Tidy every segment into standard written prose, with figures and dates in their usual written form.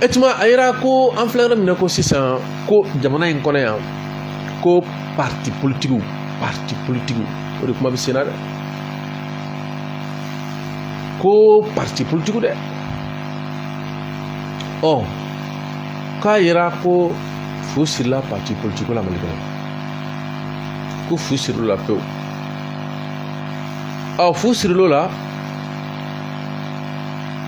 Etuma ayira ko an filɛ yɔrɔ min na ko sisan ko jamana in kɔnɔ yan ko parti politique o de kuma bɛ sen na dɛ ko parti politique dɛ ɔ k'a yira ko fu sirila parti politique la Mali kɔnɔ ko fu sirila pewu ɔ fu sirila la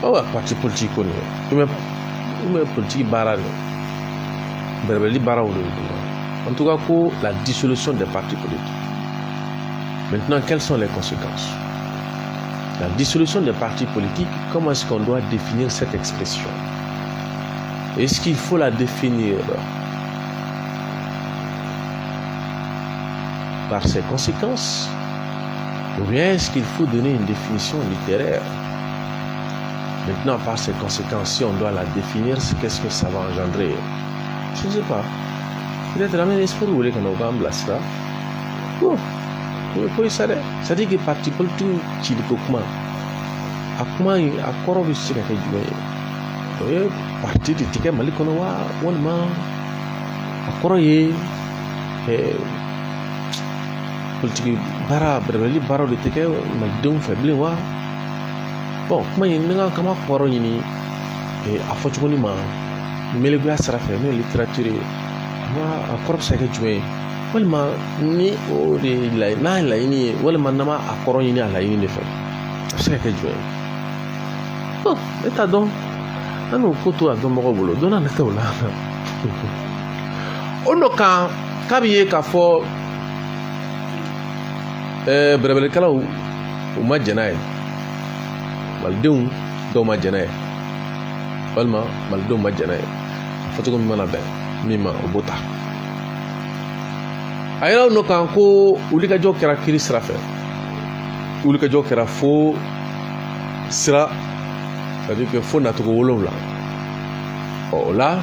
ɔ parti politique ko nin mais politique baara de bɛrɛbɛrɛli baaraw de en tout cas ko la dissolution des partis politiques. Maintenant, quelles sont les conséquences? La dissolution des partis politiques, comment est-ce qu'on doit définir cette expression? Est-ce qu'il faut la définir par ses conséquences? Ou bien est-ce qu'il faut donner une définition littéraire? Maintenant, par ses conséquences, si on doit la définir, qu'est-ce que ça va engendrer? Je ne sais pas. Peut-être la même esprit, vous voulez qu'on ait un ça. Oh, ça dit que parti politique, tu dis comment? À comment à quoi on se fait jouer? Parti de ticket malikonowa, on m'a à quoi politique bara, breveli bara de ticket, malidon faible wa. Bon, comment il n'y a comment quoi ni à fortune ma, mais le gars sera fait, mais littérature. Moi, à quoi ça fait jouer? Walima ni o de la n'a la ini walima nama a kɔrɔ ɲini a la ɲini de fɛ a bɛ se ka kɛ jumɛn ye ne t'a dɔn an n'o ko to a dɔnbagaw bolo don n'a nataw la o nɔ kan k'a bɛ ye k'a fɔ bɛrɛbɛrɛkɛlaw u ma jɛn n'a ye malidenw dɔw ma jɛn n'a ye walima malidenw ma jɛn n'a ye a fɔcogo min mana bɛn min ma o b'o ta. A yɛrɛ n'o kan ko wulikajɔ kɛra kiri sira fɛ wulikajɔ kɛra fo sira c'est à dire que fo nacogo 7 o la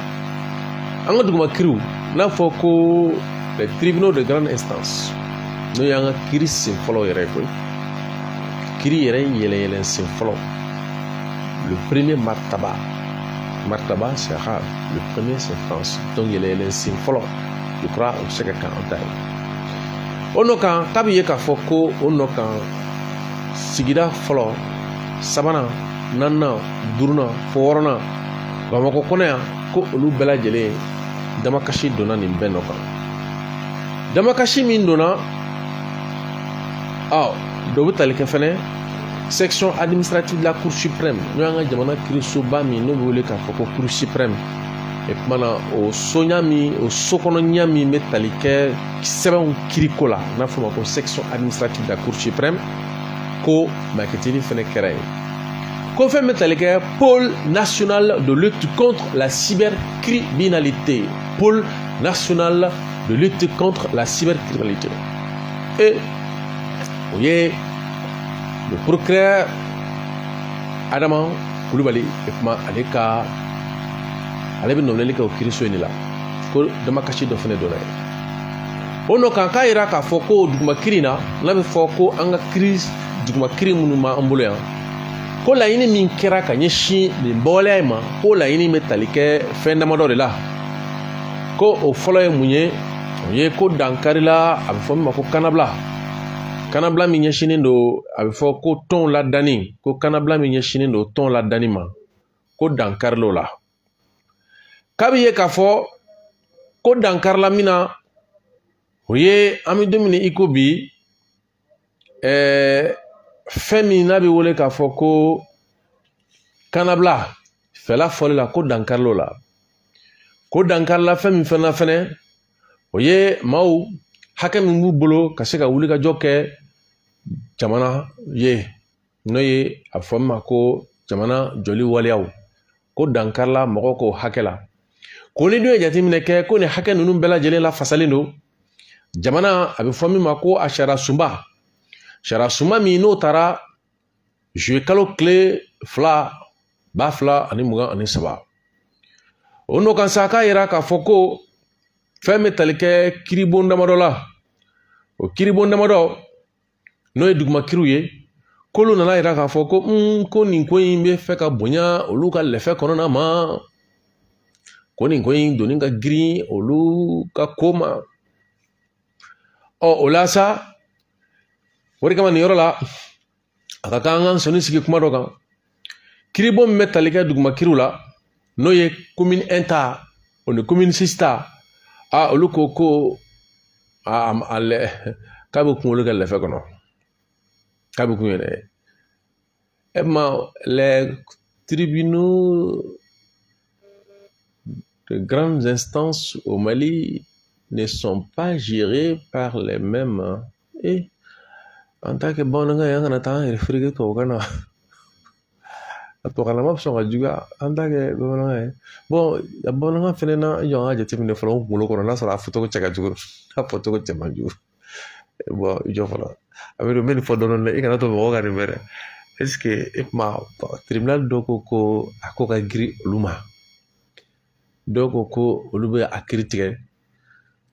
an ka duguma kiriw n'a fɔ ko les tribunaux de grande instance n'o y'an ka kiri sen fɔlɔ yɛrɛ ye koyi kiri yɛrɛ yɛlɛyɛlɛ sen fɔlɔ le premier martaba c'est arabe le premier c'est France donc yɛlɛyɛlɛ sen fɔlɔ je crois o bɛ se ka kan an ta ye o nɔ kan k'a bɛ ye k'a fɔ ko o nɔ kan sigida fɔlɔ sabanan naaninan duurunan fo wɔɔrɔnan Bamakɔ kɔnɔ yan ko olu bɛɛ lajɛlen damakasi donna nin bɛɛ nɔ kan damakasi min donna dɔ bɛ tali kɛ fɛnɛ section administrative de la cour suprême n'o y'an ka jamana kiirisoba min n'o bɛ wele k'a fɔ ko cour suprême. Et kumana o sonya mi o sokɔnɔ ɲa min bɛ tali kɛ sɛbɛnw kiriko la n'a fɔ ma ko section administrative de la cour suprême ko makɛteli fɛnɛ kɛra yen ko fɛn bɛ tali kɛ pôle national de lutte contre la cybercriminalité pôle national de lutte contre la cybercriminalité et o ye le procureur Adama Kulubali et kuma ale ka ale bɛ nɔnɔli kɛ o kiiriso in de la ko damakasi dɔ fana donna yen o nɔ kan k'a yira k'a fɔ ko duguma kiiri in na n'a bɛ fɔ ko an ka duguma kiiri minnu b'an bolo yan ko laɲini min kɛra ka ɲɛsin nin bɔwaleya in ma ko laɲini bɛ tali kɛ fɛn damadɔ de la ko o fɔlɔ ye mun ye o ye ko dankari la a bɛ fɔ min ma ko kanabila min ɲɛsinnen don a bɛ fɔ ko tɔn ladanni ko kanabila min ɲɛsinnen don tɔn ladanni ma ko dankari l'o la. K'a bɛ ye k'a fɔ ko dankarila min na o ye an bɛ don min na i ko bi fɛn min n'a bɛ wele k'a fɔ ko kanabila fɛla fɔli la ko dankarila o la ko dankarila fɛn min fana fɛnɛ o ye maaw hakɛ min b'u bolo ka se ka wulikajɔ kɛ jamana ye n'o ye a fɔ min ma ko jamana jɔli waleyaw ko dankarila mɔgɔw k'o hakɛ la. Ko ni dun ye jateminɛ kɛ ko nin hakɛ ninnu bɛɛ lajɛlen lafasalen don jamana a bɛ fɔ min ma ko a sariya sunba min n'o taara juillet kalo tile 2023 o n'o kan sa k'a yira k'a fɔ ko fɛn bɛ tali kɛ kiiribon damadɔ la o kiiribon damadɔ n'o ye duguma kiiriw ye k'olu nana yira k'a fɔ ko ko nin ko in bɛ fɛ ka bonya olu ka lɛfɛ kɔnɔna ma Koni doni ka green olu ka koma. O la sa wari kama ni yɔrɔ la a ka kan an sɔnni sigi kuma dɔ kan kiribɔ min bɛ tali kɛ duguma kiriw la n'o ye commune 1 ta o ni commune 6 ta olu ko k'a bɛ kunkolo kɛ lɛfɛ kɔnɔ k'a bɛ kun yɛrɛ les tribunaux de grandes instances au Mali ne sont pas gérés par les mêmes. Et en tant que bon, on a un référé au Ghana. En tant que bon, la bonne fait il y a des types de fleurs pour le corona sur la photo que tu as photo que tu as mangié. Bon, il y a voilà. Avec le même faut donner, il y a un autre regard. Est-ce que tribunal d'Okoko a coca gris luma? D'Okoko olube a critiqué.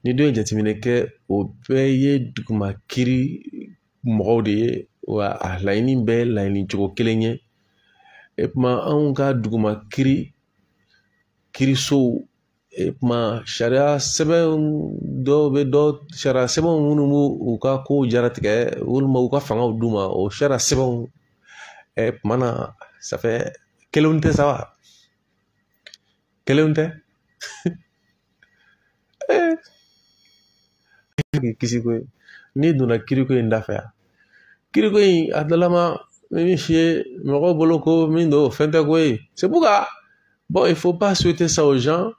Ni deux jatimine ke o peye duguma kiri mɔgɔw de ye wa a laɲini bɛɛ laɲini cogo kelen ye et puis anw ka duguma kirisow et puis sariya sɛbɛn dɔw bɛ dɔ sariya sɛbɛnw minnu b'u ka kow jaratigɛ walima u ka fangaw d'u ma o sariya sɛbɛnw et puis mana ça fait kelenw tɛ sa wa kelenw tɛ kisi ko ni donna kiriko in da fɛ kiriko in a dalama min fie mɔgɔw bolo ko min do fɛn tɛ ko ye c'est pourquoi bon il faut pas souhaiter ça aux gens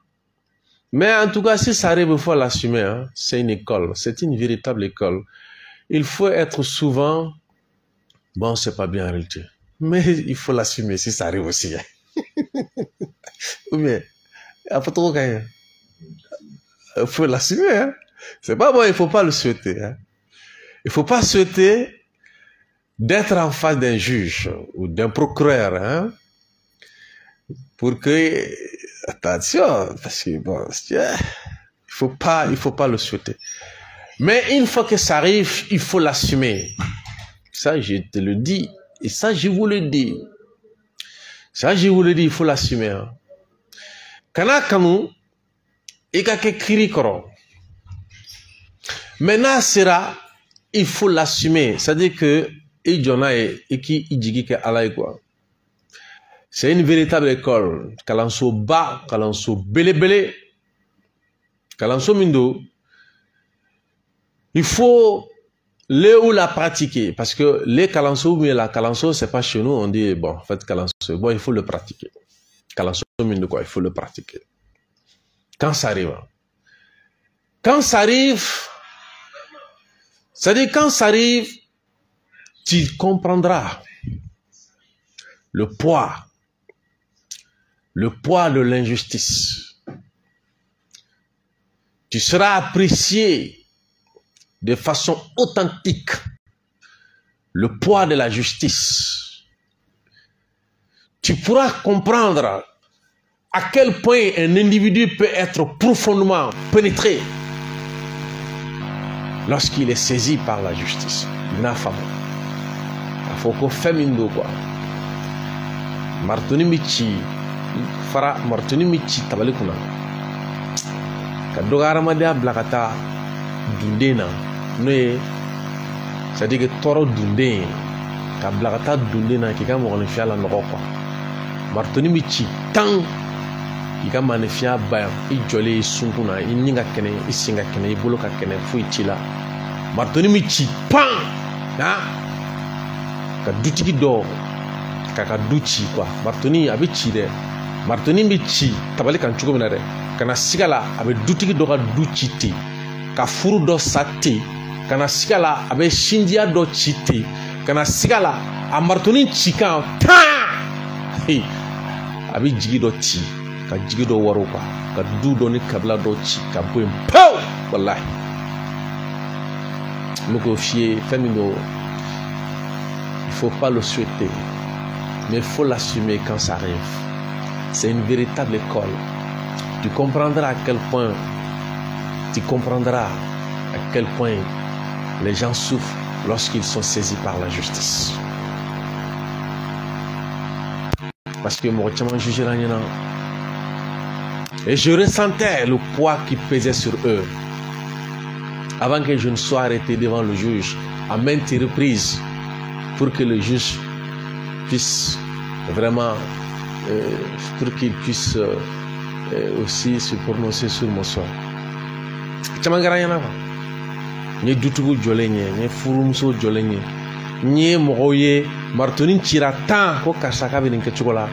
mais en tout cas si ça arrive il faut l'assumer hein. C'est une école, c'est une véritable école. Il faut être souvent bon, c'est pas bien en réalité mais il faut l'assumer si ça arrive aussi ou bien après trop quand il faut l'assumer hein. C'est pas bon, il faut pas le souhaiter. Hein. Il faut pas souhaiter d'être en face d'un juge ou d'un procureur. Hein, pour que... Attention, parce que bon, il faut pas le souhaiter. Mais une fois que ça arrive, il faut l'assumer. Ça, je te le dis. Et ça, je vous le dis. Ça, je vous le dis, il faut l'assumer. Hein. Kana kanu, ika ke kiri koro. Maintenant, il faut l'assumer. C'est-à-dire que c'est une véritable école. Kalanso ba, kalanso bele, kalanso mindo. Il faut le ou la pratiquer. Parce que les kalanso, mais la kalanso, c'est pas chez nous. On dit, bon, en fait, kalanso, bon, il faut le pratiquer. Kalanso mindo, quoi, il faut le pratiquer. Quand ça arrive. Quand ça arrive, c'est-à-dire quand ça arrive, tu comprendras le poids de l'injustice. Tu seras apprécié de façon authentique le poids de la justice. Tu pourras comprendre à quel point un individu peut être profondément pénétré lorsqu'il est saisi par la justice. Nafamo. Il faut qu'on fasse mindo quoi. Martoni michi fara martoni michi tabali kuna. Kadoga ramada blakata dundena. Noye c'est-à-dire que toro dunde ka blakata dundena ki ka mo fia la noko quoi. Martoni michi tang ki ka manefia ba I jole sunkuna I ninga kene I singa kene I bolo ka kene fu itila. Martoni michi pan ha ka dutigi do ka duchi quoi. Martoni abi chi de martoni michi tabali kan chugo minare kana sigala abe dutigi do ka duchi te ka furu do sate kana sigala abe shindia do chite kana sigala a martoni chikan ta abi jigi do ti ka jigi do waro quoi ka du do ni kabla do chi ka boy pow wallahi nous fier famino. Il faut pas le souhaiter mais il faut l'assumer quand ça arrive. C'est une véritable école. Tu comprendras à quel point les gens souffrent lorsqu'ils sont saisis par la justice. Parce que moi, je suis jugé Et je ressentais le poids qui pesait sur eux. Avant que je ne sois arrêté devant le juge à maintes reprises pour que le juge puisse vraiment, pour qu'il puisse aussi se prononcer sur mon sort. Tchamangarayana, ni dutugu jolenye, ni furumso jolenye, ni mogoye, martonin chiratan ko kasaka beninke chokola,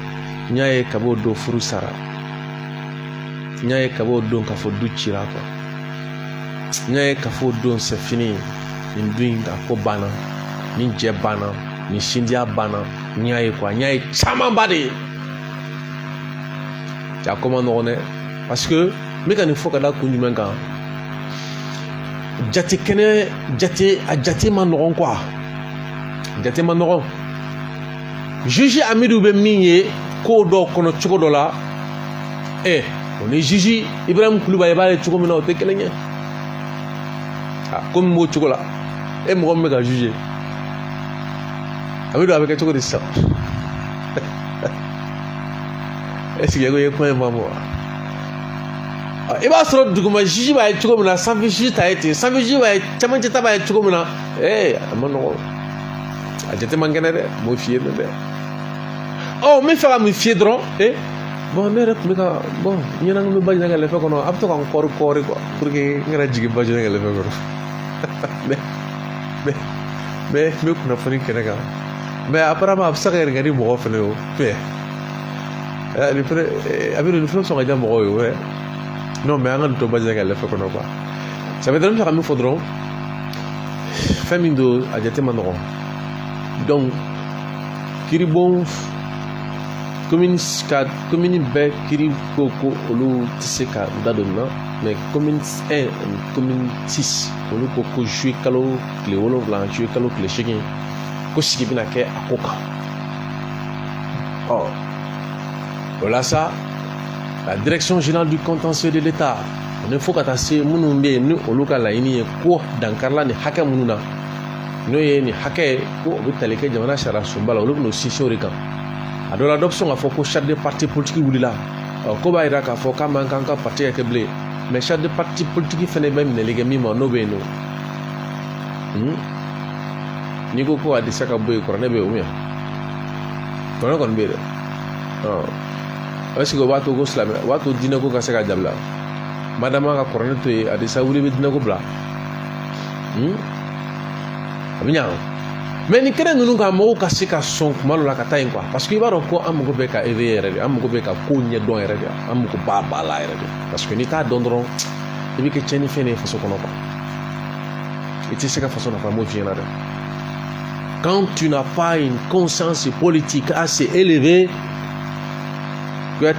nyaye kabo do furusara, nyaye kabo do kafo du chirako, nyaye kafo do c'est fini, ni duinga ko bana, ni je bana, ni shindia bana, nyaye kwa, nyaye chamambade. T'as comment on est? Parce que, mais quand il faut que la kundumenga, jate kene, jate manoron quoi? Jate manoron. Juge Amidou Bemniye, Kodo kono chokodola, on est juge Ibrahim Koulibaly et Chokomina au Tekelenge. Ah, comme mot chocolat. Et moi, je vais juger. Amidou avec un chocolat de ça. Est-ce qu'il y a un point maman? Il va se rendre comme juge va être comme sans juge a été, sans juge va être, chaman jeta va être comme là. Amano. Ajete mangane, mon fier de. Oh, mais faire me fier dron, bon, mais bon, il y en a un peu de l'effet qu'on a encore quoi, pour que il y ait un jig budget de l'effet. Mais qu'on a fait une canega. Mais apparemment, ça a regardé mon offre. Avec le film, on a déjà mort. Non, mais on a tout budget de l'effet qu'on a pas. Ça veut dire que nous faudrons faire une dose à jeter mandron. Donc, Kiribon. Commune B, Kiri Koko, Olu Tiseka, Dadona, mais commune 1, commune 6, Olu Koko, Joué Kalo, Cléolo Blanc, Joué Kalo, Cléchégin, Kosikibinake, Akoka. Or, voilà ça, la direction générale du contentieux de l'État. On ne faut qu'à tasser Mounumbe, nous, Oluka Laini, Ko, Dankarla, ni Haka Moununa. Nous, ni Hake, Ko, Vitaleke, Jamana, Shara, Sumbala, Olu, nous, Sissi Orikan. De l'adoption, il faut que chaque des partis politiques ou là, comme il y a un faut quand même un parti avec blé, mais chaque des partis politiques fait même les légumes non béno. Ni quoi a dit ça comme boy, qu'on est bien ou bien. On a qu'on bien. Est-ce que vous go slam, vous dîner go kasser à diabla. Madame a cornet a dit ça vous voulez dîner go bla. Bien. Mais ni kene nunu ka mo ka sika son kuma la ka tayin quoi parce que ibaro ko amugo be ka éveiller amugo be ka ko nye don rede amugo baba la rede parce que ni ta dondron et que tcheni fene façon qu'on pas et tu sais que façon n'a pas mo vient là quand tu n'as pas une conscience politique assez élevée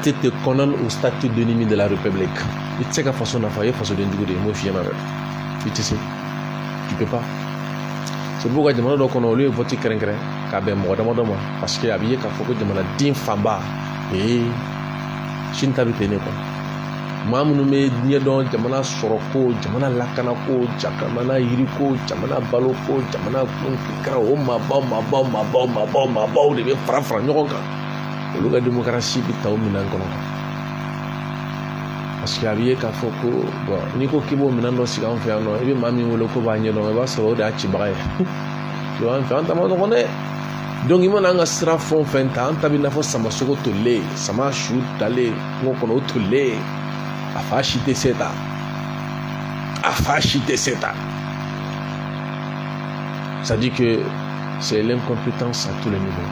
tu te condamnes au statut d'ennemi de la République et tu sais que façon n'a pas façon de ndigo de mo vient là et tu sais tu peux pas. C'est pourquoi je demande donc on a eu voté craindre qu'abe moi parce que habillé qu'à faut que je demande din famba et chinta bitene quoi mamu me nya don jamana soroko jamana lakana ko jamana yiriko jamana baloko jamana kra o ma ba de fra nyoka le gars démocratie bitaw minan kono parce que habillé qu'à faut que bon niko kibo minando si on fait non et bien mami wolo ko ba nyelo ba so da ci baye tu vois en tant que on est donc il m'a nga sra fon fenta anta bi na fo sama soko to le sama shoot d'aller ngoko no to le afashi de seta ça dit que c'est l'incompétence à tous les niveaux.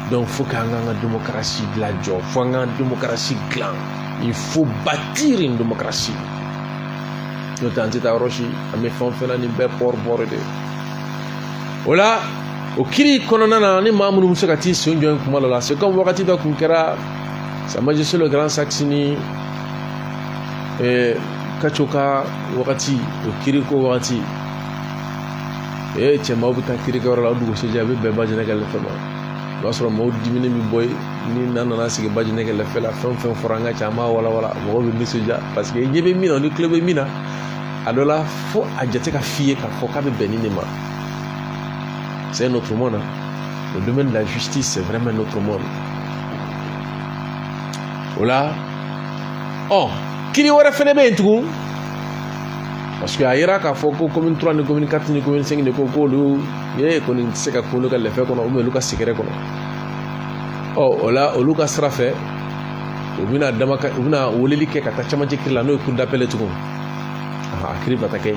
Donc, il faut qu'il y ait une démocratie de la joie, il faut qu'il y ait une démocratie clan. Il faut bâtir une démocratie. Nous avons dit à Rochi, à mes femmes, nous avons fait pour bord. Voilà, au Kiri, quand on a un membre de Moussakati, c'est un peu comme ça. C'est comme Wakati de Kunkera, Sa Majesté le Grand Saxini, Kachoka, Wakati, au Kiriko Wakati. Et tu m'as vu qu'à Kiriko, j'avais Beba Genegal le fait. Lorsque mo dimine mi boy ni nanana sigi baji neke le fait la femme foranga chama wala mo be message parce que yebe mina ni club mina adola fo ajate ka fier ka fo ka be benini ma c'est notre monde le domaine de la justice c'est vraiment notre monde o la kiri wɛrɛ fɛnɛ bɛ yen tugun parce que a yira k'a fɔ ko commune 3 ni commune 4 ni commune 5 de ko k'olu kɔni tɛ se ka k'olu ka lɛfɛ kɔnɔ ou bien olu ka sigɛrɛ kɔnɔ o la olu ka sira fɛ u bɛna weleli kɛ ka taa camancɛ kiri la n'o ye cour d'appel tugun a kiri bɛ taa kɛ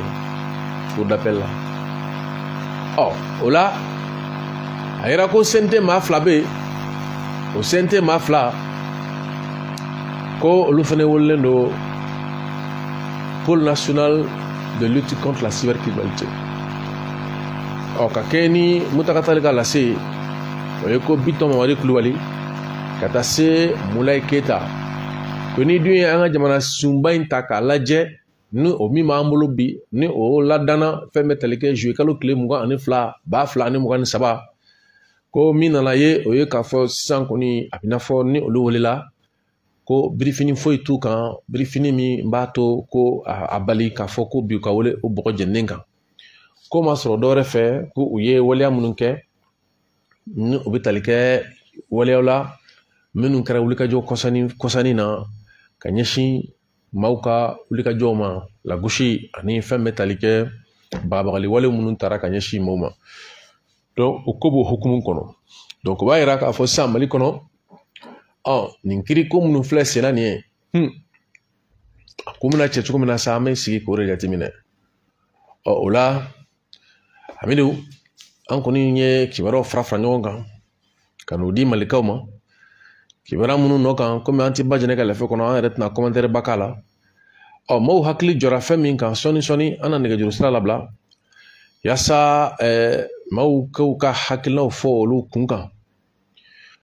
cour d'appel la o la a yira ko CNT maa fila bɛ yen o CNT maa fila ko olu fana wololen don pôle national de lutte contre la cybercriminalité ka kɛ ni Mutakatali ka lase o ye ko Biton Mamadi Kulubali ka taa se Mulaye Keyita ko ni dun ye an ka jamana sunba in ta k'a lajɛ ni o min b'an bolo bi ni o ladana fɛn bɛ tali kɛ juillet kalo tile 22 2023 ko min nana ye o ye k'a fɔ sisan kɔni a bɛ n'a fɔ ni olu welela ko birifini foyi t'u kan birifini min b'a to ko a bali k'a fɔ ko bi ka wele o bɔgɔ jɛnnen kan ko ma sɔrɔ dɔwɛrɛ fɛ ko u ye waleya minnu kɛ ni u bɛ tali kɛ waleyaw la minnu kɛra wulikajɔ kɔsani na ka ɲɛsin maaw ka wulikajɔw ma lagosi ani fɛn bɛ tali kɛ bagabagali wale minnu taara ka ɲɛsin maaw ma donc o ko b'o hukumu kɔnɔ donc o b'a yira k'a fɔ sisan Mali kɔnɔ nin kiri ko minnu filɛ senna nin ye a ko bɛna cɛ cogo min na sa an bɛ sigi k'o de jateminɛ o la Hamidu an kɔni ye kibaruyaw fara fara ɲɔgɔn kan ka n'o di Malikaw ma kibaruya minnu nɔ kan komi an tɛ ba jɛnɛ ka lɛfɛ kɔnɔ an yɛrɛ tɛna commentaire ba k'a la maaw hakili jɔra fɛn min kan sɔni an na nɛgɛjuru sira labila yaasa maaw k'u ka hakilinaw fɔ olu kun kan